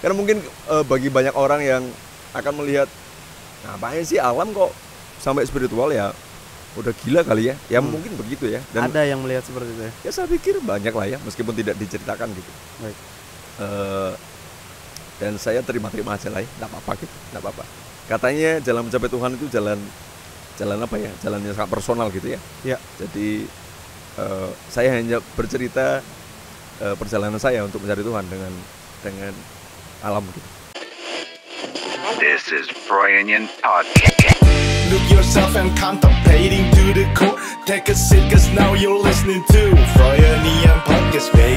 Karena mungkin bagi banyak orang yang akan melihat ngapain sih alam kok sampai spiritual ya, udah gila kali ya. Ya mungkin begitu ya. Dan ada yang melihat seperti itu ya. Ya saya pikir banyak lah ya, meskipun tidak diceritakan gitu. Baik. Dan saya terima-terima aja lah ya, nggak apa-apa gitu, nggak apa-apa. Katanya jalan mencapai Tuhan itu jalan apa ya? Jalan yang sangat personal gitu ya. Ya. Jadi saya hanya bercerita perjalanan saya untuk mencari Tuhan dengan alam gitu. This is Brian Podcast. Look yourself and contemplating to the core. Take a seat, cause now you're listening to Brian Podcast, babe.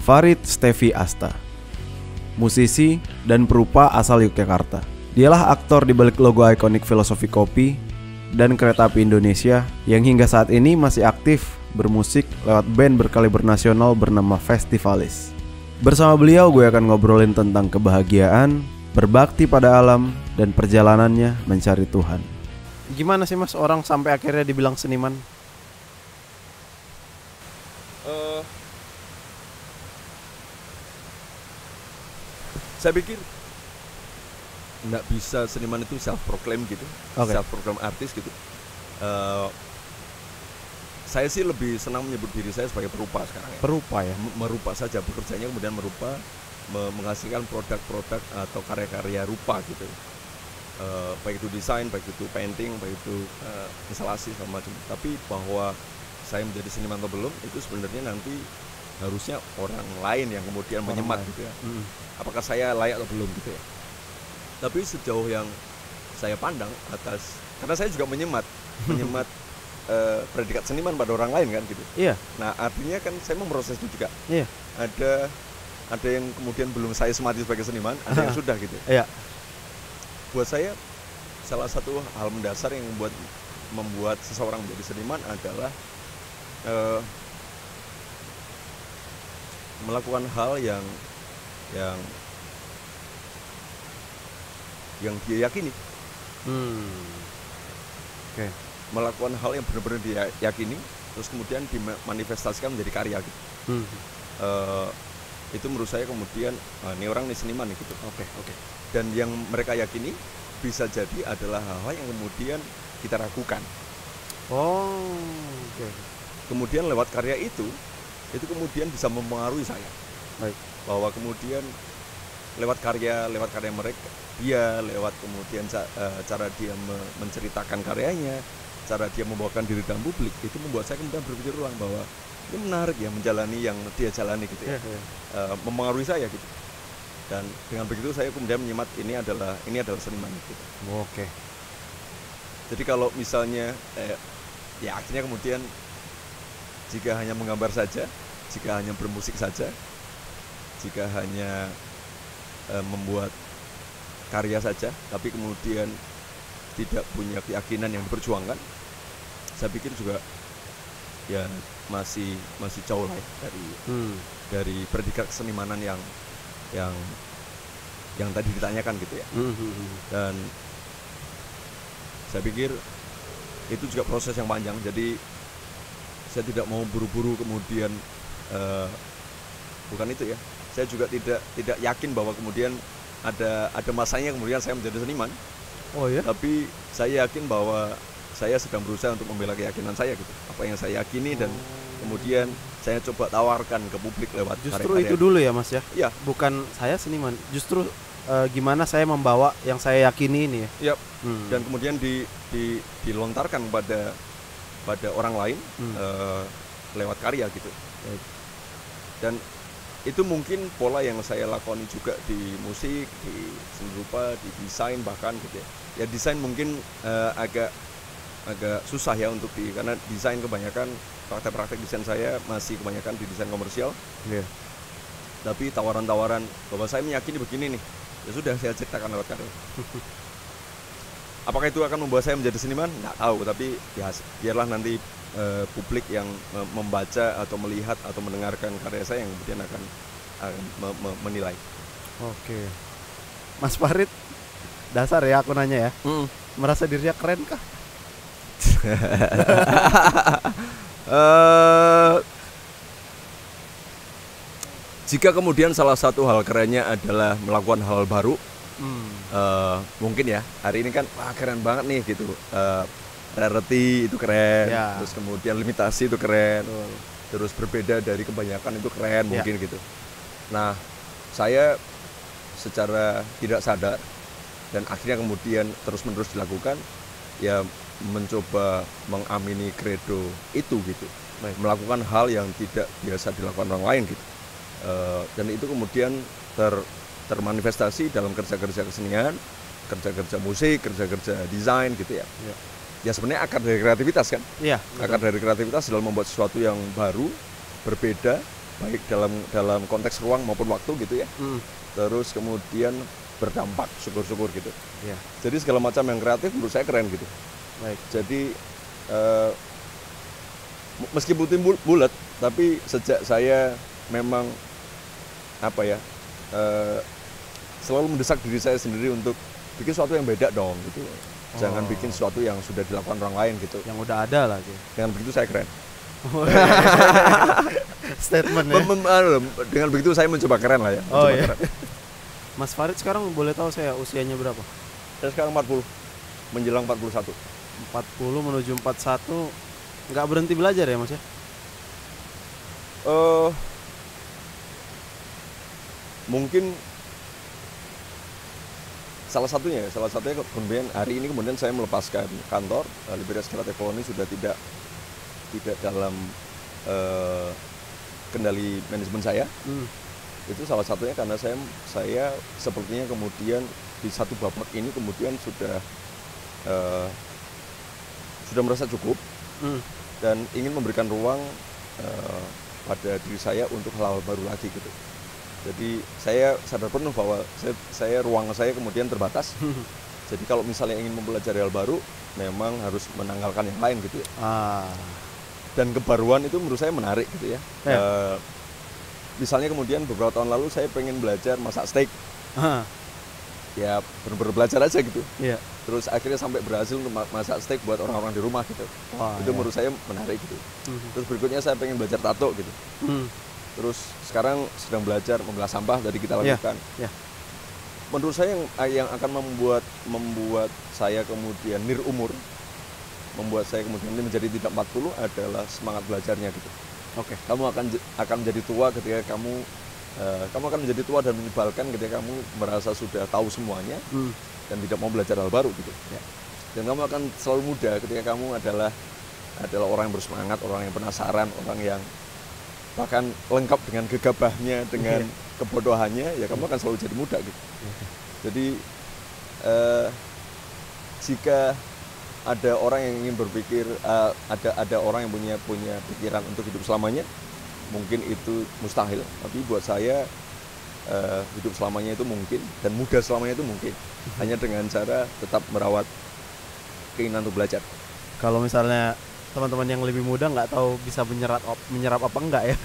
Farid Stevi Asta, musisi dan perupa asal Yogyakarta. Dialah aktor di balik logo ikonik Filosofi Kopi dan Kereta Api Indonesia yang hingga saat ini masih aktif bermusik lewat band berkaliber nasional bernama Festivalis. Bersama beliau gue akan ngobrolin tentang kebahagiaan, berbakti pada alam, dan perjalanannya mencari Tuhan. Gimana sih mas orang sampai akhirnya dibilang seniman? Saya pikir nggak bisa seniman itu self-proclaim gitu, self-proclaim artis gitu. Saya sih lebih senang menyebut diri saya sebagai perupa sekarang ya. Perupa ya? Merupa saja, bekerjanya kemudian merupa, menghasilkan produk-produk atau karya-karya rupa gitu. Baik itu desain, baik itu painting, baik itu instalasi segala macam. Tapi bahwa saya menjadi seniman atau belum, itu sebenarnya nanti harusnya orang lain yang kemudian menyemat gitu ya. Apakah saya layak atau belum gitu ya. Tapi sejauh yang saya pandang atas, karena saya juga menyemat predikat seniman pada orang lain kan gitu. Iya. Nah artinya kan saya memproses itu juga. Iya. Ada yang kemudian belum saya semati sebagai seniman, ada yang sudah gitu. Iya. Buat saya salah satu hal mendasar yang membuat seseorang menjadi seniman adalah melakukan hal yang dia yakini. Oke. Melakukan hal yang benar-benar dia yakini, terus kemudian dimanifestasikan menjadi karya gitu. Itu menurut saya kemudian ini orang nih seniman nih gitu. Oke. Dan yang mereka yakini bisa jadi adalah hal-hal yang kemudian kita ragukan. Oke. Kemudian lewat karya itu kemudian bisa mempengaruhi saya. Baik. Bahwa kemudian lewat karya mereka, dia lewat kemudian cara dia menceritakan karyanya, cara dia membawakan diri dalam publik, itu membuat saya kemudian berpikir ulang bahwa ini menarik ya menjalani yang dia jalani gitu ya. Mempengaruhi saya gitu. Dan dengan begitu saya kemudian menyemat ini adalah seniman gitu. Oke. Jadi kalau misalnya ya akhirnya kemudian jika hanya menggambar saja, jika hanya bermusik saja, jika hanya membuat karya saja, tapi kemudian tidak punya keyakinan yang diperjuangkan, saya pikir juga ya masih jauh lah ya dari predikat kesenimanan yang tadi ditanyakan gitu ya. Dan saya pikir itu juga proses yang panjang. Jadi saya tidak mau buru-buru kemudian bukan itu ya. Saya juga tidak yakin bahwa kemudian ada masanya kemudian saya menjadi seniman. Oh ya? Tapi saya yakin bahwa saya sedang berusaha untuk membela keyakinan saya gitu. Apa yang saya yakini dan kemudian saya coba tawarkan ke publik lewat justru karya-karya. Itu dulu ya mas ya? Iya. Bukan saya seniman, justru gimana saya membawa yang saya yakini ini ya? Yap. Dan kemudian dilontarkan pada orang lain lewat karya gitu. Dan itu mungkin pola yang saya lakoni juga di musik, di seni rupa, di desain bahkan gitu ya. Ya desain mungkin agak susah ya karena desain kebanyakan praktek desain saya masih kebanyakan di desain komersial. Yeah. Tapi tawaran-tawaran bahwa saya meyakini begini nih, ya sudah saya ceritakan lewat karya. Apakah itu akan membuat saya menjadi seniman? Nggak tahu, tapi ya biarlah nanti publik yang membaca atau melihat atau mendengarkan karya saya yang kemudian akan menilai. Oke. Mas Farid, dasar ya aku nanya ya. Merasa dirinya keren kah? Jika kemudian salah satu hal kerennya adalah melakukan hal baru, mungkin ya hari ini kan wah keren banget nih gitu. Rarity itu keren, Ya. terus kemudian limitasi itu keren, Betul. terus berbeda dari kebanyakan itu keren Ya. mungkin gitu. Nah, saya secara tidak sadar dan akhirnya kemudian terus-menerus dilakukan, ya mencoba mengamini credo itu gitu, melakukan hal yang tidak biasa dilakukan orang lain gitu. Dan itu kemudian termanifestasi dalam kerja-kerja kesenian, kerja-kerja musik, kerja-kerja desain gitu ya. Ya. Ya sebenarnya akar dari kreativitas kan. Iya. Akar dari kreativitas dalam membuat sesuatu yang baru, berbeda, baik dalam konteks ruang maupun waktu gitu ya. Terus kemudian berdampak, syukur-syukur gitu. Iya. Jadi segala macam yang kreatif menurut saya keren gitu. Baik. Jadi meskipun bulat, tapi sejak saya memang apa ya selalu mendesak diri saya sendiri untuk bikin sesuatu yang beda dong gitu. Jangan bikin sesuatu yang sudah dilakukan orang lain gitu. Yang udah ada lagi. Dengan begitu saya keren. Statement ya. Dengan begitu saya mencoba keren lah ya. Oh mencoba iya. keren. Mas Farid sekarang boleh tahu saya usianya berapa? Saya sekarang 40 menjelang 41. 40 menuju 41. Nggak berhenti belajar ya Mas ya? Mungkin salah satunya kemudian hari ini kemudian saya melepaskan kantor. Libertas Creative Colony sudah tidak dalam kendali manajemen saya. Itu salah satunya karena saya sepertinya kemudian di satu babak ini kemudian sudah merasa cukup dan ingin memberikan ruang pada diri saya untuk hal-hal baru lagi gitu. Jadi saya sadar penuh bahwa ruang saya kemudian terbatas. Jadi kalau misalnya ingin mempelajari hal baru, memang harus menanggalkan yang lain gitu ya. Dan kebaruan itu menurut saya menarik gitu ya. Misalnya kemudian beberapa tahun lalu saya pengen belajar masak steak. Ya benar-benar belajar aja gitu. Iya. Terus akhirnya sampai berhasil untuk masak steak buat orang-orang di rumah gitu. Itu menurut saya menarik gitu. Terus berikutnya saya pengen belajar tato gitu. Terus sekarang sedang belajar memilah sampah dari kita lakukan. Menurut saya yang akan membuat saya kemudian umur, membuat saya kemudian menjadi tidak 40 adalah semangat belajarnya gitu. Oke. Kamu akan menjadi tua ketika kamu akan menjadi tua dan menyebalkan ketika kamu merasa sudah tahu semuanya dan tidak mau belajar hal baru gitu. Dan kamu akan selalu muda ketika kamu adalah orang yang bersemangat, orang yang penasaran, orang yang bahkan lengkap dengan gegabahnya, dengan kebodohannya, ya kamu akan selalu jadi muda gitu. Jadi jika ada orang yang ingin berpikir, ada orang yang punya pikiran untuk hidup selamanya, mungkin itu mustahil. Tapi buat saya hidup selamanya itu mungkin dan muda selamanya itu mungkin, hanya dengan cara tetap merawat keinginan untuk belajar. Kalau misalnya teman-teman yang lebih muda nggak tahu bisa menyerap apa enggak ya.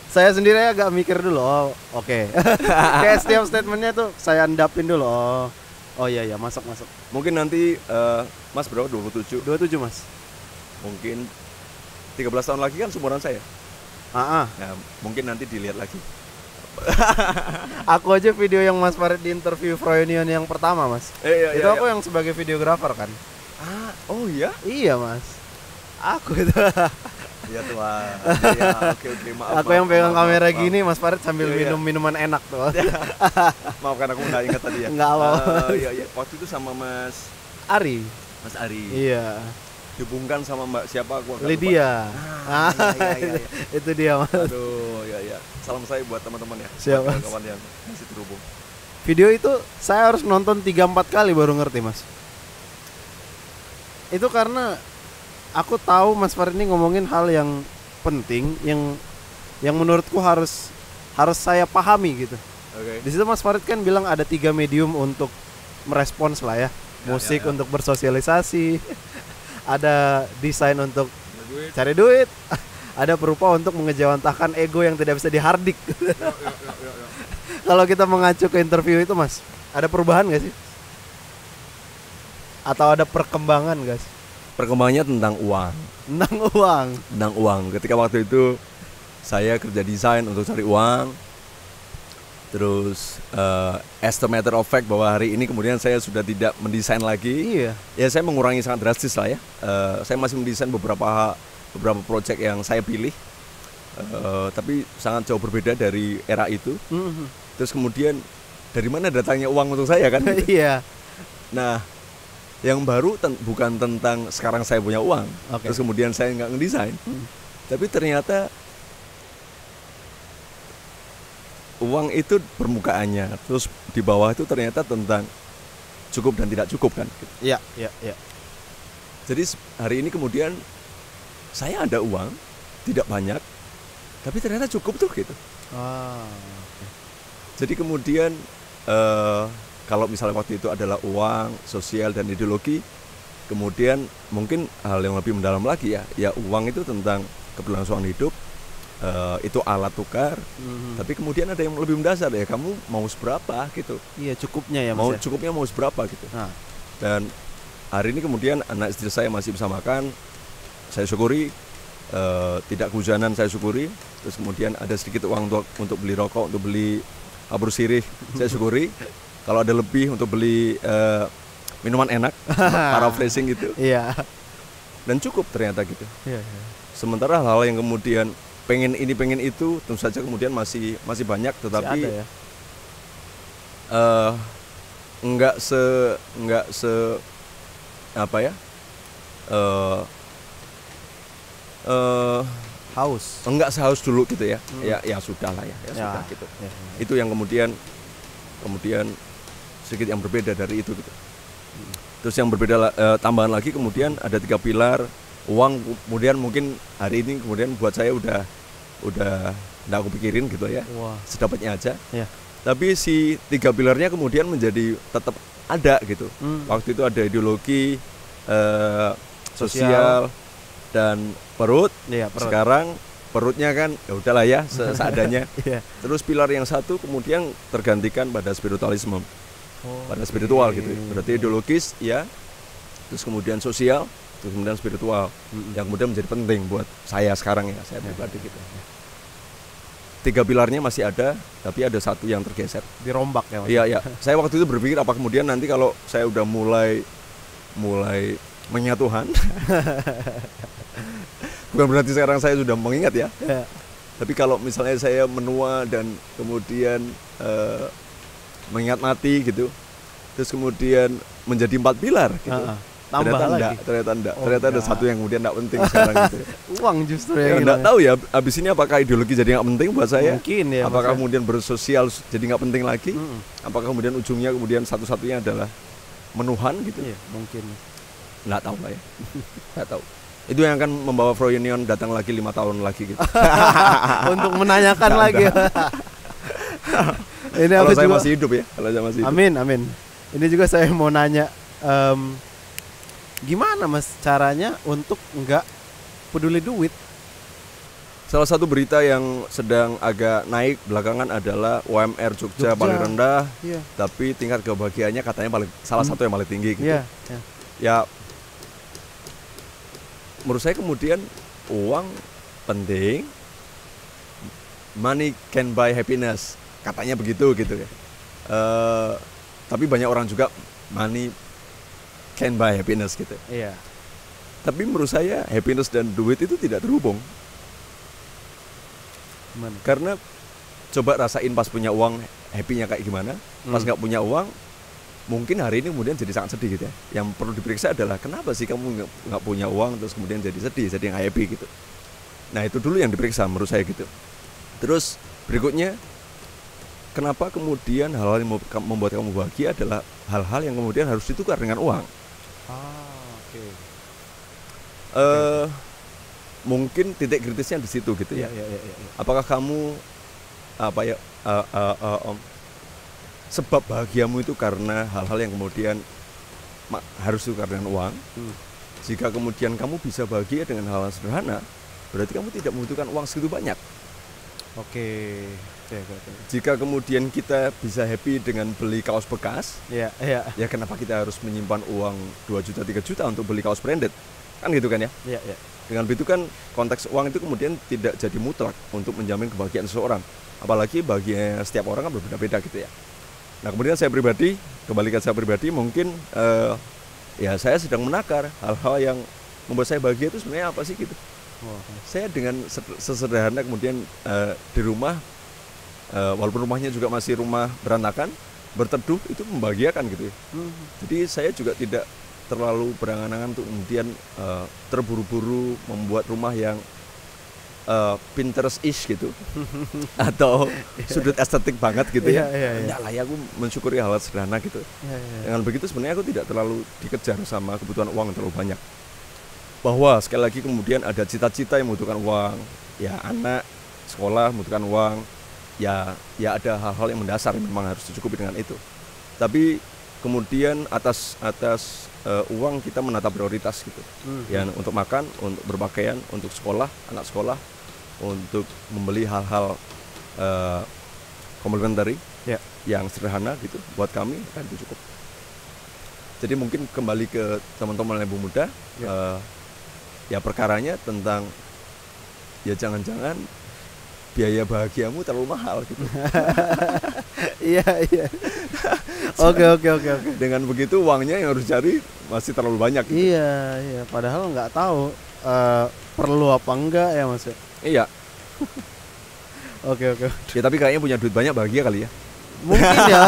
Saya sendiri agak mikir dulu. Oke. Kayak setiap statementnya tuh saya endapin dulu. Oh iya masuk. Mungkin nanti Mas berapa? 27 Mas. Mungkin 13 tahun lagi kan seumuran saya. Nah, mungkin nanti dilihat lagi. Aku aja video yang Mas Farid di interview Froyonion yang pertama Mas. Itu aku yang sebagai videografer kan. Oh iya? Iya Mas. Aku itu. Iya tuh. Iya, oke, maaf. Aku yang pegang kamera maaf. gini, Mas Farid sambil minum minuman enak tuh. Maaf kan aku nggak ingat tadi ya. Nggak apa-apa. Iya. Waktu itu sama Mas Ari. Iya. Dihubungkan sama Mbak siapa aku agak Lydia. Iya. Itu dia Mas. Aduh, iya. Salam saya buat teman-teman ya. Siapa? Kawan yang masih terhubung. Video itu saya harus nonton 3-4 kali baru ngerti Mas. Itu karena aku tahu Mas Farid ini ngomongin hal yang penting yang menurutku harus saya pahami gitu. Oke. Di situ Mas Farid kan bilang ada 3 medium untuk merespons lah ya. Musik untuk bersosialisasi, ada desain untuk cari duit, ada berupa untuk mengejawantahkan ego yang tidak bisa dihardik. Kalau kita mengacu ke interview itu Mas, ada perubahan nggak sih? Atau ada perkembangan, guys? Perkembangannya tentang uang. Tentang uang. Ketika waktu itu saya kerja desain untuk cari uang. Terus as a matter of fact bahwa hari ini kemudian saya sudah tidak mendesain lagi. Iya. Ya saya mengurangi sangat drastis lah ya. Saya masih mendesain beberapa project yang saya pilih. Tapi sangat jauh berbeda dari era itu. Terus kemudian dari mana datangnya uang untuk saya kan? Iya. Nah, yang baru bukan tentang sekarang saya punya uang, Oke. terus kemudian saya nggak ngedesain, tapi ternyata uang itu permukaannya, terus di bawah itu ternyata tentang cukup dan tidak cukup kan. Iya. Jadi hari ini kemudian saya ada uang, tidak banyak, tapi ternyata cukup tuh gitu. Jadi kemudian kalau misalnya waktu itu adalah uang, sosial dan ideologi, kemudian mungkin hal yang lebih mendalam lagi ya uang itu tentang keberlangsungan hidup, itu alat tukar. Tapi kemudian ada yang lebih mendasar ya, kamu mau seberapa gitu. Iya, cukupnya ya, Mas. Mau Ya? cukupnya mau seberapa gitu. Nah. Dan hari ini kemudian anak istri saya masih bisa makan, saya syukuri. Tidak kehujanan, saya syukuri. Terus kemudian ada sedikit uang untuk beli rokok, untuk beli abur sirih, saya syukuri. Kalau ada lebih untuk beli minuman enak, paraphrasing gitu. Iya. Dan cukup ternyata gitu. Iya. Sementara hal yang kemudian pengen ini pengen itu tentu saja kemudian masih banyak, tetapi Masih ada ya? enggak se apa ya? Haus. Enggak sehaus dulu gitu ya. Ya sudah lah ya sudah gitu. Ya. Itu yang kemudian sedikit yang berbeda dari itu gitu. Terus yang berbeda tambahan lagi kemudian ada 3 pilar. Uang kemudian mungkin hari ini kemudian buat saya udah enggak aku pikirin gitu ya. Wah. Sedapatnya aja. Ya. Tapi si 3 pilarnya kemudian menjadi tetap ada gitu. Waktu itu ada ideologi, sosial dan perut. Iya, perut. Sekarang perutnya kan ya udahlah ya seadanya. Iya. Terus pilar yang satu kemudian tergantikan pada spiritualisme. Pada spiritual gitu. Berarti ideologis ya. Terus kemudian sosial, terus kemudian spiritual. Yang kemudian menjadi penting buat saya sekarang ya, saya pribadi gitu. 3 pilarnya masih ada, tapi ada satu yang tergeser. Dirombak ya, Mas. Iya. Saya waktu itu berpikir apa kemudian nanti kalau saya udah mulai menyatuhan. Bukan berarti sekarang saya sudah mengingat ya. Ya. Tapi kalau misalnya saya menua dan kemudian mengingat mati gitu, terus kemudian menjadi 4 pilar gitu. Tambah Ternyata lagi. enggak. Oh, Ternyata ada enggak. satu yang kemudian enggak penting sekarang gitu. Uang justru Ya, yang enggak hilang. tahu ya abis ini apakah ideologi jadi enggak penting buat saya? Mungkin ya, Apakah Mas, ya. kemudian bersosial jadi enggak penting lagi? Apakah kemudian ujungnya kemudian satu-satunya adalah menuhan gitu? Iya, mungkin. Nggak tahu lah ya. Nggak tahu. Itu yang akan membawa Froyonion datang lagi 5 tahun lagi gitu. Untuk menanyakan Nggak lagi. Ini Kalau aku saya juga. masih hidup ya, kalau saya masih hidup. Amin. Ini juga saya mau nanya, gimana Mas caranya untuk nggak peduli duit? Salah satu berita yang sedang agak naik belakangan adalah UMR Jogja paling rendah, Iya. tapi tingkat kebahagiaannya katanya salah satu yang paling tinggi gitu. Iya. Ya, menurut saya kemudian uang penting, money can buy happiness, katanya begitu gitu ya. Tapi banyak orang juga money can buy happiness gitu. Iya. Tapi menurut saya happiness dan duit itu tidak terhubung. Gimana? Karena coba rasain pas punya uang happy-nya kayak gimana, pas nggak punya uang mungkin hari ini kemudian jadi sangat sedih gitu ya. Yang perlu diperiksa adalah kenapa sih kamu nggak punya uang terus kemudian jadi sedih, jadi nggak happy gitu. Nah itu dulu yang diperiksa menurut saya gitu. Terus berikutnya, kenapa kemudian hal-hal yang membuat kamu bahagia adalah hal-hal yang kemudian harus ditukar dengan uang. Oke. Mungkin titik kritisnya di situ gitu ya. Iya. Apakah kamu sebab bahagiamu itu karena hal-hal yang kemudian harus tukar dengan uang? Jika kemudian kamu bisa bahagia dengan hal-hal sederhana, berarti kamu tidak membutuhkan uang segitu banyak. Oke. Oke. Jika kemudian kita bisa happy dengan beli kaos bekas, Iya. ya kenapa kita harus menyimpan uang 2 juta 3 juta untuk beli kaos branded? Kan gitu kan ya? Iya. Dengan begitu kan konteks uang itu kemudian tidak jadi mutlak untuk menjamin kebahagiaan seseorang. Apalagi bahagia setiap orang kan berbeda-beda gitu ya. Nah kemudian saya pribadi, kembali ke saya pribadi, mungkin ya saya sedang menakar hal-hal yang membuat saya bahagia itu sebenarnya apa sih gitu. Saya dengan sesederhana kemudian di rumah, walaupun rumahnya juga masih rumah berantakan, berteduh itu membahagiakan gitu ya. Jadi saya juga tidak terlalu berangan-angan untuk kemudian terburu-buru membuat rumah yang Pinterest-ish gitu atau sudut estetik banget gitu ya. Enggak lah ya, aku mensyukuri hal sederhana gitu. Dengan begitu sebenarnya aku tidak terlalu dikejar sama kebutuhan uang yang terlalu banyak. Bahwa sekali lagi kemudian ada cita-cita yang membutuhkan uang, ya anak sekolah membutuhkan uang, ya ada hal-hal yang mendasar yang memang harus dicukupi dengan itu. Tapi kemudian atas uang kita menata prioritas gitu. Ya untuk makan, untuk berpakaian, untuk sekolah, anak sekolah, untuk membeli hal-hal komplementari yang sederhana gitu buat kami kan itu cukup. Jadi mungkin kembali ke teman-teman ibu muda, ya perkaranya tentang ya jangan-jangan biaya bahagiamu terlalu mahal gitu. Iya. Oke. Dengan begitu uangnya yang harus cari masih terlalu banyak gitu. Iya. Padahal nggak tahu perlu apa enggak ya Mas. Iya. Oke. Ya tapi kayaknya punya duit banyak bahagia kali ya. Mungkin ya.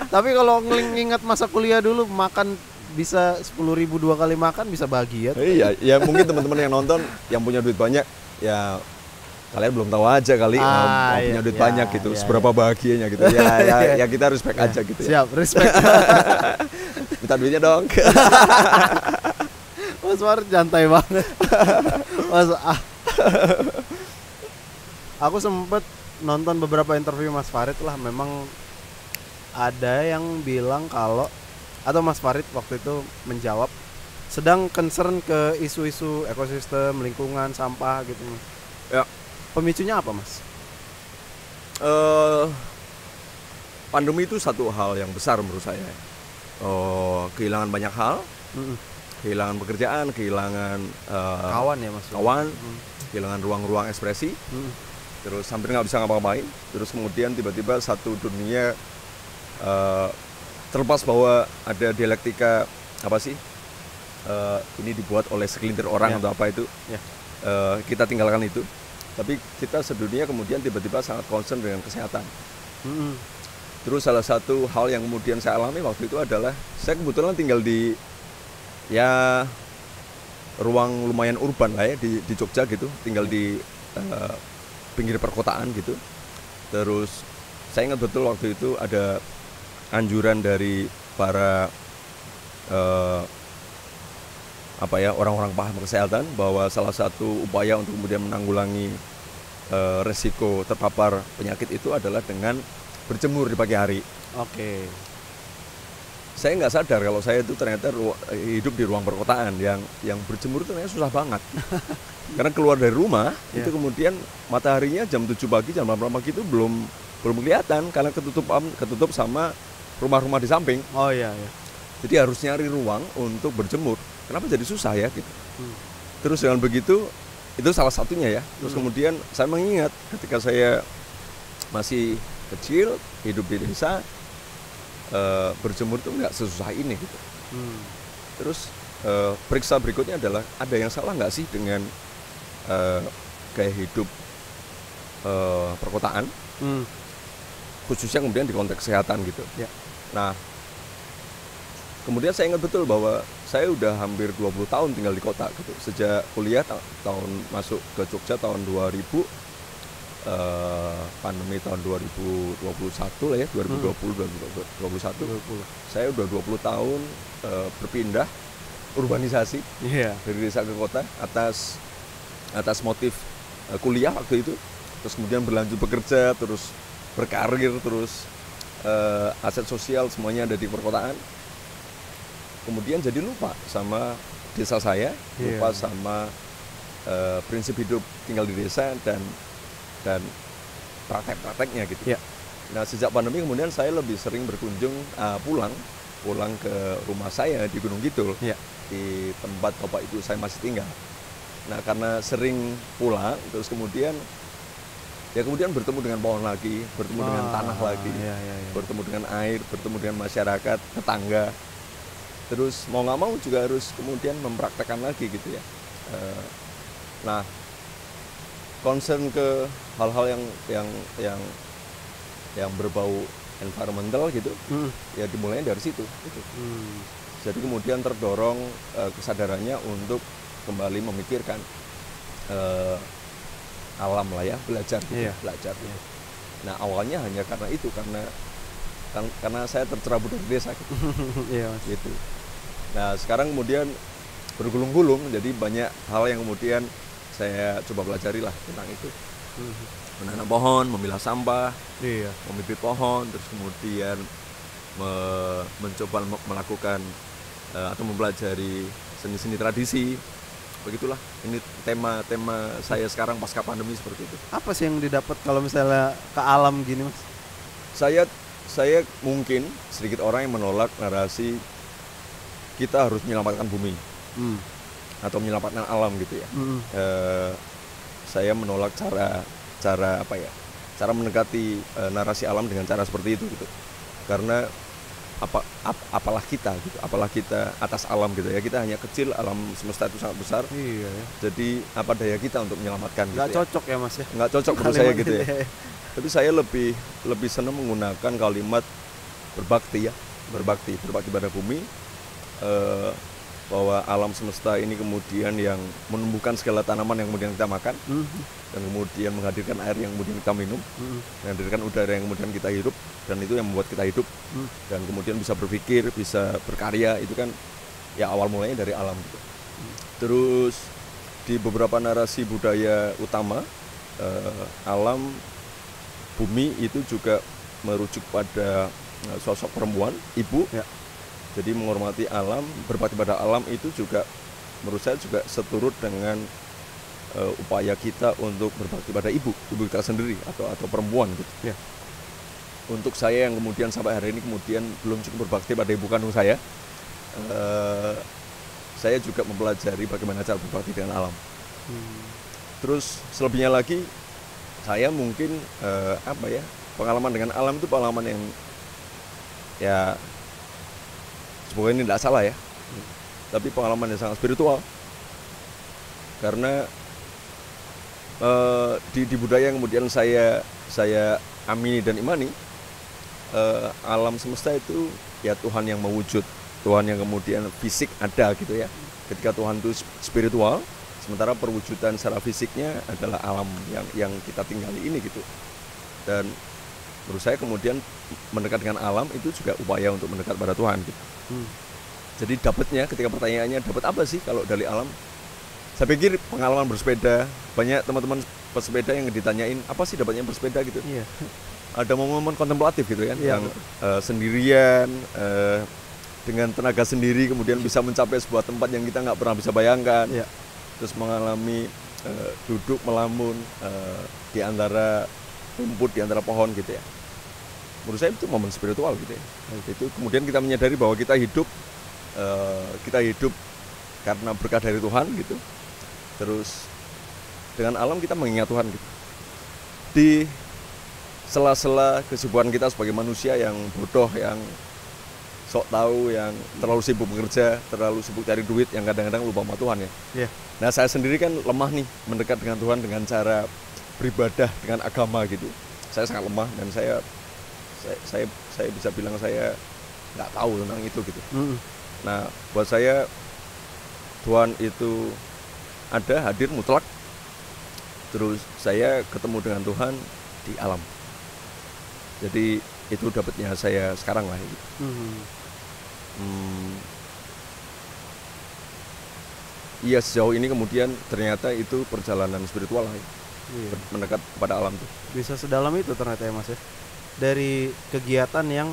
Tapi kalau ngingat masa kuliah dulu makan bisa 10.000 2 kali makan bisa bahagia. Iya, ya mungkin teman-teman yang nonton yang punya duit banyak ya kalian belum tahu aja kali mau punya duit banyak gitu, seberapa bahagianya gitu. Ya kita respect aja gitu ya. Siap, respect. Minta duitnya dong. Mas Farid jantai banget. Aku sempet nonton beberapa interview Mas Farid lah, memang ada yang bilang kalau atau Mas Farid waktu itu menjawab sedang concern ke isu-isu ekosistem, lingkungan, sampah gitu. Ya. Pemicunya apa Mas? Pandemi itu satu hal yang besar menurut saya. Kehilangan banyak hal, kehilangan pekerjaan, kehilangan kawan ya Mas. Kawan, kehilangan ruang-ruang ekspresi, terus hampir nggak bisa ngapa-ngapain. Terus kemudian tiba-tiba satu dunia terlepas bahwa ada dialektika apa sih? Ini dibuat oleh segelintir orang atau apa itu? Kita tinggalkan itu. Tapi kita sedunia kemudian tiba-tiba sangat concern dengan kesehatan. Terus salah satu hal yang kemudian saya alami waktu itu adalah saya kebetulan tinggal di ya ruang lumayan urban lah ya di Jogja gitu, tinggal di pinggir perkotaan gitu. Terus saya ingat betul waktu itu ada anjuran dari para orang-orang paham kesehatan bahwa salah satu upaya untuk kemudian menanggulangi resiko terpapar penyakit itu adalah dengan berjemur di pagi hari. Oke. Saya nggak sadar kalau saya itu ternyata hidup di ruang perkotaan yang berjemur itu ternyata susah banget. Karena keluar dari rumah itu kemudian mataharinya jam 7 pagi, jam 8 pagi itu belum kelihatan karena ketutup sama rumah-rumah di samping. Oh iya. Jadi harus nyari ruang untuk berjemur. Kenapa jadi susah ya gitu. Terus dengan begitu itu salah satunya ya. Terus kemudian saya mengingat ketika saya masih kecil hidup di desa, berjemur itu nggak sesusah ini gitu. Terus periksa berikutnya adalah ada yang salah nggak sih dengan gaya hidup perkotaan, khususnya kemudian di konteks kesehatan gitu. Nah kemudian saya ingat betul bahwa saya udah hampir 20 tahun tinggal di kota gitu. Sejak kuliah tahun masuk ke Jogja tahun 2000, pandemi tahun 2021 lah ya, 2020 saya udah 20 tahun berpindah urbanisasi dari desa ke kota atas motif kuliah waktu itu. Terus kemudian berlanjut bekerja, terus berkarir, terus aset sosial semuanya ada di perkotaan. Kemudian jadi lupa sama desa saya, lupa sama prinsip hidup tinggal di desa dan praktek-prakteknya gitu. Iya. Nah sejak pandemi kemudian saya lebih sering berkunjung pulang ke rumah saya di Gunung Kidul, Iya. di tempat bapak ibu saya masih tinggal. Nah karena sering pulang terus kemudian bertemu dengan pohon lagi, bertemu dengan tanah lagi, Iya. bertemu dengan air, bertemu dengan masyarakat, tetangga. Terus mau nggak mau juga harus kemudian mempraktekkan lagi gitu ya. Nah, concern ke hal-hal yang berbau environmental gitu, ya dimulainya dari situ. Gitu. Jadi kemudian terdorong kesadarannya untuk kembali memikirkan alam lah ya, belajar gitu, Iya. belajar. Gitu. Nah awalnya hanya karena itu, karena saya tercerabut dari desa gitu. Iya, Mas. Gitu. Nah sekarang kemudian bergulung-gulung, jadi banyak hal yang kemudian saya coba pelajari lah tentang itu. Menanam pohon, memilah sampah, Iya. membibit pohon, terus kemudian mencoba melakukan atau mempelajari seni-seni tradisi. Begitulah, ini tema saya sekarang pasca pandemi seperti itu. Apa sih yang didapat kalau misalnya ke alam gini, Mas? Saya mungkin sedikit orang yang menolak narasi kita harus menyelamatkan bumi atau menyelamatkan alam gitu ya. Saya menolak cara mendekati narasi alam dengan cara seperti itu gitu. Karena apalah kita atas alam gitu ya, kita hanya kecil, alam semesta itu sangat besar. Iya ya. Jadi apa daya kita untuk menyelamatkan Nggak gitu cocok ya, Mas ya. nggak cocok menurut saya Kalimat gitu ya. ini. Tapi saya lebih senang menggunakan kalimat berbakti pada bumi, bahwa alam semesta ini kemudian yang menumbuhkan segala tanaman yang kemudian kita makan, dan kemudian menghadirkan air yang kemudian kita minum, menghadirkan udara yang kemudian kita hidup, dan itu yang membuat kita hidup, dan kemudian bisa berpikir, bisa berkarya, itu kan ya awal mulanya dari alam gitu. Terus di beberapa narasi budaya utama, alam bumi itu juga merujuk pada sosok perempuan, ibu. Ya. Jadi menghormati alam, berbakti pada alam itu juga menurut saya juga seturut dengan upaya kita untuk berbakti pada ibu kita sendiri atau perempuan gitu. Ya. Untuk saya yang kemudian sampai hari ini kemudian belum cukup berbakti pada ibu kandung saya juga mempelajari bagaimana cara berbakti dengan alam. Terus selebihnya lagi saya mungkin pengalaman dengan alam itu pengalaman yang ya semoga ini tidak salah ya, tapi pengalaman yang sangat spiritual. Karena di budaya yang kemudian saya amini dan imani, alam semesta itu ya Tuhan yang mewujud, Tuhan yang kemudian fisik ada gitu ya. Ketika Tuhan itu spiritual, sementara perwujudan secara fisiknya adalah alam yang kita tinggali ini gitu. Dan menurut saya kemudian mendekat dengan alam itu juga upaya untuk mendekat pada Tuhan gitu. Jadi dapatnya, ketika pertanyaannya dapat apa sih kalau dari alam, saya pikir pengalaman bersepeda. Banyak teman-teman pesepeda yang ditanyain apa sih dapatnya bersepeda gitu. Iya. Ada momen kontemplatif gitu kan, Iya, yang sendirian, dengan tenaga sendiri kemudian bisa mencapai sebuah tempat yang kita nggak pernah bisa bayangkan. Iya. Terus mengalami duduk melamun di antara rumput, di antara pohon gitu ya. Menurut saya itu momen spiritual gitu ya. Itu kemudian kita menyadari bahwa kita hidup karena berkah dari Tuhan gitu. Terus dengan alam kita mengingat Tuhan gitu. Di sela-sela kesibukan kita sebagai manusia yang bodoh, yang sok tahu, yang terlalu sibuk bekerja, terlalu sibuk cari duit, yang kadang-kadang lupa sama Tuhan ya. Iya. Nah saya sendiri kan lemah nih mendekat dengan Tuhan dengan cara beribadah dengan agama gitu. Saya sangat lemah dan saya bisa bilang saya nggak tahu tentang itu gitu. Nah buat saya Tuhan itu ada, hadir, mutlak. Terus saya ketemu dengan Tuhan di alam. Jadi itu dapatnya saya sekarang lah gitu. Iya sejauh ini kemudian ternyata itu perjalanan spiritual lah ya. Iya. Mendekat pada alam tuh. Bisa sedalam itu ternyata ya, Mas ya. Dari kegiatan yang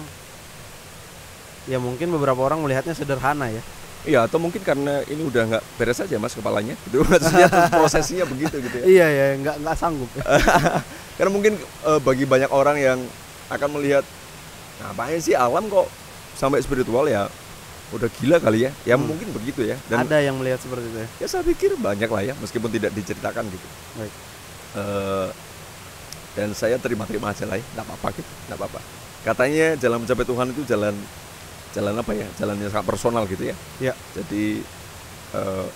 ya mungkin beberapa orang melihatnya sederhana ya, Iya, atau mungkin karena ini udah nggak beres aja mas kepalanya, gitu. Maksudnya prosesnya begitu gitu ya. Iya ya, nggak sanggup. Karena mungkin bagi banyak orang yang akan melihat, ngapain sih alam kok sampai spiritual ya, udah gila kali ya. Ya mungkin begitu ya. Dan ada yang melihat seperti itu ya. ya saya pikir banyak lah ya, meskipun tidak diceritakan gitu. Baik. Dan saya terima-terima aja lah ya, nggak apa-apa gitu, nggak apa-apa. Katanya jalan mencapai Tuhan itu jalan apa ya, jalan yang sangat personal gitu ya. Ya. Jadi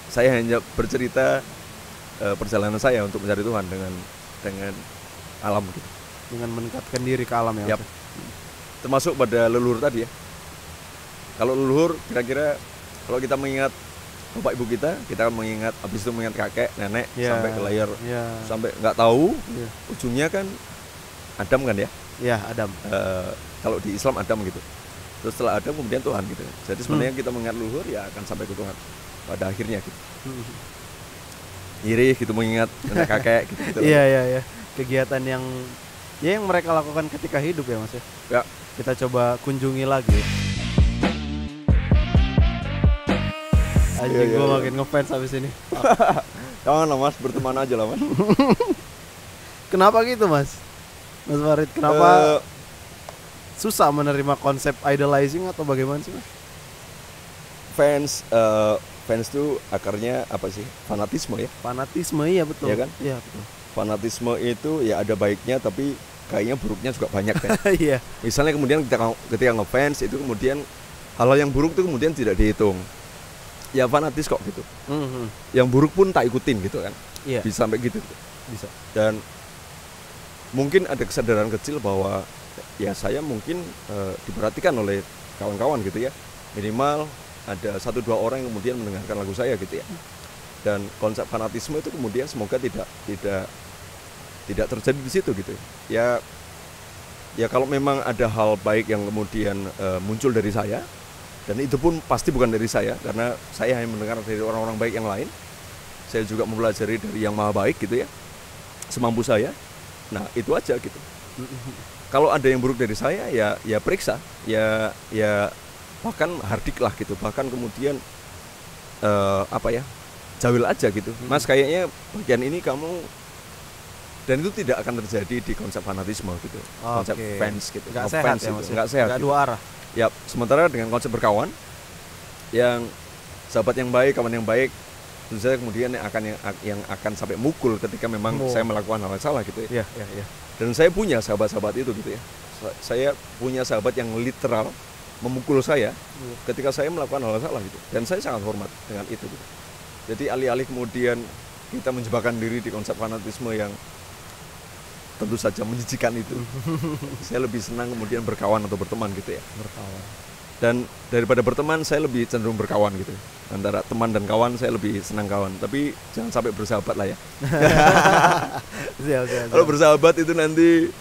saya hanya bercerita perjalanan saya untuk mencari Tuhan dengan alam gitu. Dengan mendekatkan diri ke alam ya. Yap. Termasuk pada leluhur tadi ya. Kalau leluhur kira-kira kalau kita mengingat bapak ibu kita akan mengingat, habis itu mengingat kakek, nenek, Ya. sampai ke layar, Ya. sampai nggak tahu Ya. ujungnya kan Adam kan ya. Ya, Adam. Kalau di Islam Adam gitu. Terus setelah Adam kemudian Tuhan gitu. Jadi sebenarnya kita mengingat leluhur ya akan sampai ke Tuhan pada akhirnya gitu. Iri gitu mengingat nenek kakek gitu. Iya, iya, iya. Kegiatan yang mereka lakukan ketika hidup ya, Mas ya. Ya. Kita coba kunjungi lagi. Anjing, Iya, gue iya. makin ngefans habis ini. Jangan lah mas, berteman aja lah mas. Kenapa gitu, Mas? Mas Farid, kenapa susah menerima konsep idolizing atau bagaimana sih, Mas? Fans tuh akarnya apa sih? Fanatisme ya. Fanatisme, iya betul. Iya kan? Iya, betul. Fanatisme itu ya ada baiknya tapi kayaknya buruknya juga banyak kan. Iya. Misalnya kemudian ketika ngefans itu kemudian hal-hal yang buruk itu kemudian tidak dihitung. Ya fanatis kok gitu. Mhm. Yang buruk pun tak ikutin gitu kan. Iya, Bisa sampai gitu. bisa. Dan mungkin ada kesadaran kecil bahwa ya saya mungkin diperhatikan oleh kawan-kawan gitu ya. Minimal ada 1-2 orang yang kemudian mendengarkan lagu saya gitu ya. Dan konsep fanatisme itu kemudian semoga tidak terjadi di situ gitu. Ya kalau memang ada hal baik yang kemudian muncul dari saya, dan itu pun pasti bukan dari saya karena saya hanya mendengar dari orang-orang baik yang lain. Saya juga mempelajari dari yang maha baik gitu ya, semampu saya. Nah itu aja gitu. Kalau ada yang buruk dari saya ya periksa, ya bahkan hardik lah gitu, bahkan kemudian jawil aja gitu. Mas kayaknya bagian ini kamu, dan itu tidak akan terjadi di konsep fanatisme gitu, konsep Oke. fans gitu. Nggak Ngefans sehat ya, gitu. Mas. Nggak sehat Nggak gitu. dua arah. Ya, sementara dengan konsep berkawan, yang sahabat yang baik, kawan yang baik, tentu saja kemudian yang akan sampai mukul ketika memang Oh. saya melakukan hal yang salah gitu ya. Iya, iya, iya. Dan saya punya sahabat-sahabat itu gitu ya. Saya punya sahabat yang literal memukul saya ketika saya melakukan hal yang salah gitu. Dan saya sangat hormat dengan itu gitu. Jadi alih-alih kemudian kita menjebakkan diri di konsep fanatisme yang tentu saja menjijikan itu, saya lebih senang kemudian berkawan atau berteman gitu ya. Berkawan. Dan daripada berteman saya lebih cenderung berkawan gitu. Antara teman dan kawan saya lebih senang kawan. Tapi jangan sampai bersahabat lah ya. Siap. Kalau bersahabat itu nanti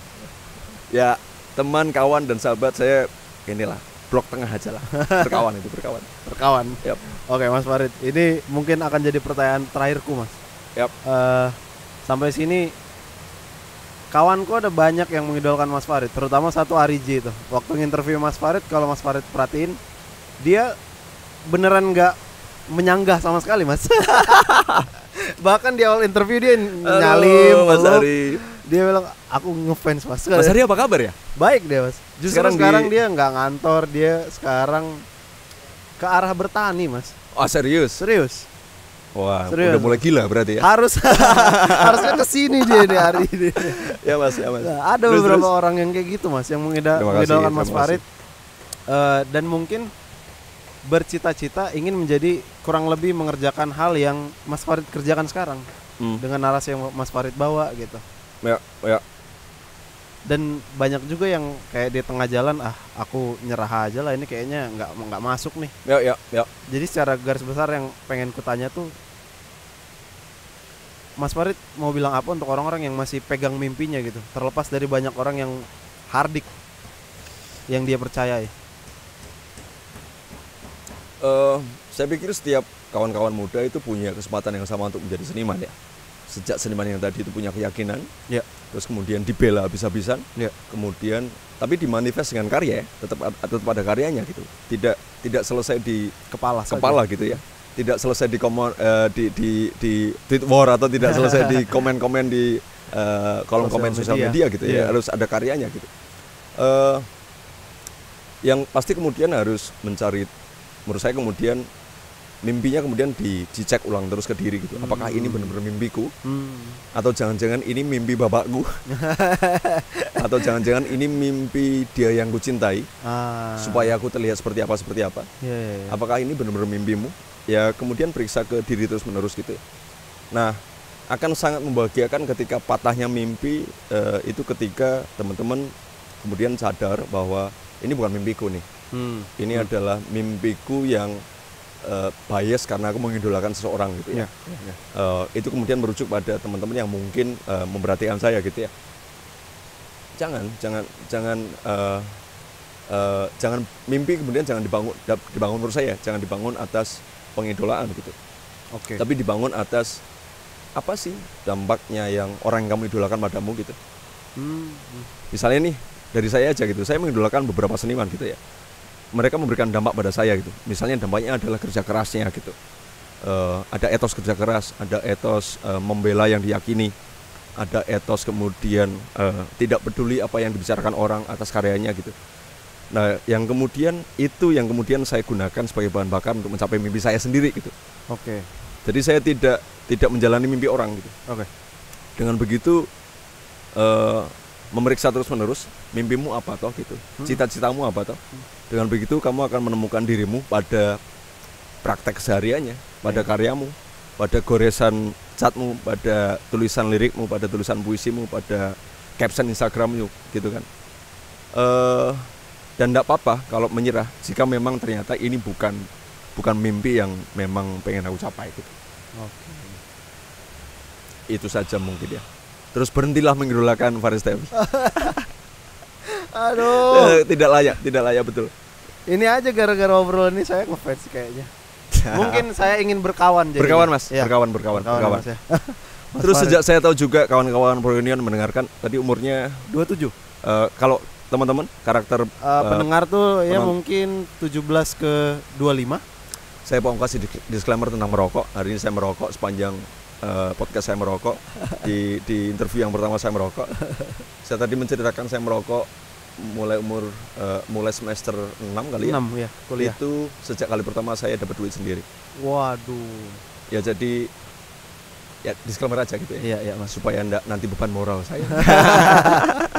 ya teman, kawan dan sahabat saya inilah blok tengah aja lah. Berkawan itu berkawan. Berkawan. Yap. Oke, Mas Farid. Ini mungkin akan jadi pertanyaan terakhirku, Mas. Yap. Sampai sini kawanku ada banyak yang mengidolakan Mas Farid, terutama satu Ariji itu. Waktu nginterview Mas Farid, kalau Mas Farid perhatiin, dia beneran nggak menyanggah sama sekali, Mas. Bahkan di awal interview dia nyalim, Mas peluk. Ari. Dia bilang aku ngefans Mas. Mas Ari apa kabar ya? Baik dia, Mas. Justru Sekarang sekarang di- dia nggak ngantor, dia sekarang ke arah bertani, Mas. Oh serius? Serius. Wah, Serius. udah mulai gila berarti ya? Harus harusnya kesini dia nih hari ini. Ya mas, ya mas. Nah, ada Terus, beberapa terus. orang yang kayak gitu, Mas, yang Terima kasih, mengidolakan Mas terima Farid. Dan mungkin bercita-cita ingin menjadi kurang lebih mengerjakan hal yang Mas Farid kerjakan sekarang dengan narasi yang Mas Farid bawa gitu. Ya. Dan banyak juga yang kayak di tengah jalan, aku nyerah aja lah, ini kayaknya nggak masuk nih. Ya. Jadi secara garis besar yang pengen kutanya tuh, Mas Farid mau bilang apa untuk orang-orang yang masih pegang mimpinya gitu, terlepas dari banyak orang yang hardik yang dia percayai. Saya pikir setiap kawan-kawan muda itu punya kesempatan yang sama untuk menjadi seniman ya. sejak seniman yang tadi itu punya keyakinan, Ya. terus kemudian dibela habis-habisan, Ya. kemudian tapi dimanifest dengan karya ya, tetap ada karyanya gitu. Tidak selesai di Kepala gitu ya. Tidak selesai di di tweet war atau tidak selesai di komen-komen di kolom komen sosial media gitu ya. Harus ada karyanya gitu. Yang pasti kemudian harus mencari, menurut saya kemudian mimpinya kemudian dicek ulang terus ke diri gitu. Apakah ini benar-benar mimpiku? Atau jangan-jangan ini mimpi bapakku? Atau jangan-jangan ini mimpi dia yang kucintai? Supaya aku terlihat seperti apa? Ya. Apakah ini benar-benar mimpimu? Ya kemudian periksa ke diri terus menerus gitu. Nah, akan sangat membahagiakan ketika patahnya mimpi itu ketika teman-teman kemudian sadar bahwa ini bukan mimpiku nih. Ini adalah mimpiku yang bias karena aku mengidolakan seseorang gitu ya. Itu kemudian merujuk pada teman-teman yang mungkin memperhatikan saya gitu ya. Jangan mimpi kemudian jangan dibangun menurut saya, jangan dibangun atas pengidolaan gitu. Oke. Tapi dibangun atas apa sih dampaknya yang orang yang kamu idolakan padamu gitu. Misalnya nih dari saya aja gitu, saya mengidolakan beberapa seniman gitu ya. Mereka memberikan dampak pada saya gitu. Misalnya dampaknya adalah kerja kerasnya gitu. Ada etos kerja keras, ada etos membela yang diyakini, ada etos kemudian tidak peduli apa yang dibicarakan orang atas karyanya gitu. Nah, yang kemudian saya gunakan sebagai bahan bakar untuk mencapai mimpi saya sendiri gitu. Oke. Jadi saya tidak menjalani mimpi orang gitu. Oke. Dengan begitu memeriksa terus-menerus mimpimu apa toh gitu. Cita-citamu apa toh. Dengan begitu kamu akan menemukan dirimu pada praktek sehariannya, pada karyamu, pada goresan catmu, pada tulisan lirikmu, pada tulisan puisimu, pada caption Instagrammu gitu kan. Dan tidak apa-apa kalau menyerah jika memang ternyata ini bukan mimpi yang memang pengen aku capai gitu. Oke. Itu saja mungkin ya. Terus berhentilah mengidolakan Farid Stefy. Aduh. Tidak layak betul. Ini aja gara-gara obrolan ini saya ngefans kayaknya. Mungkin saya ingin berkawan jadi. Berkawan Mas, Ya. berkawan. Mas, ya. Terus sejak saya tahu juga kawan-kawan Prounion mendengarkan tadi umurnya 27. Kalau teman-teman karakter Pendengar tuh ya penonton. mungkin 17 ke 25. saya mau kasih disclaimer tentang merokok. Hari ini saya merokok sepanjang podcast saya merokok. Di interview yang pertama saya merokok. Saya tadi menceritakan saya merokok mulai semester 6 kali ya. 6 ya, kuliah. Itu sejak kali pertama saya dapat duit sendiri. Waduh. Ya jadi ya disclaimer aja gitu ya. Iya, Mas. Supaya enggak nanti beban moral saya.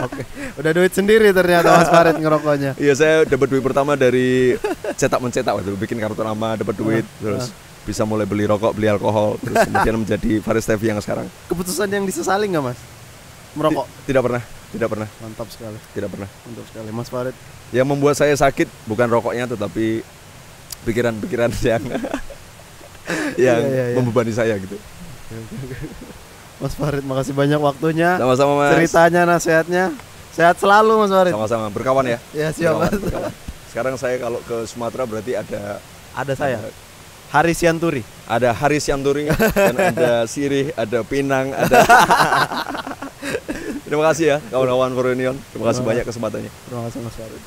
Oke. Udah duit sendiri ternyata Mas Farid ngerokoknya. Iya, saya dapat duit pertama dari cetak mencetak waktu bikin kartu nama, dapat duit, terus bisa mulai beli rokok, beli alkohol, terus kemudian menjadi Farid Stefy yang sekarang. Keputusan yang disesali nggak Mas? Merokok? Tidak pernah. Mantap sekali. Tidak pernah. Mantap sekali Mas Farid. Yang membuat saya sakit bukan rokoknya tetapi pikiran-pikiran yang Iya. membebani saya gitu. Mas Farid, makasih banyak waktunya. Sama-sama Mas. Ceritanya, nasihatnya. Sehat selalu Mas Farid. Sama-sama berkawan ya. Ya siap Mas. Berkawan. Sekarang saya kalau ke Sumatera berarti ada saya. Haris Yanturi. Ada Haris Yanturi dan ada Sirih, ada Pinang, ada. Terima kasih ya kawan-kawan Prounion. Terima kasih banyak kesempatannya. Terima kasih Mas Farid.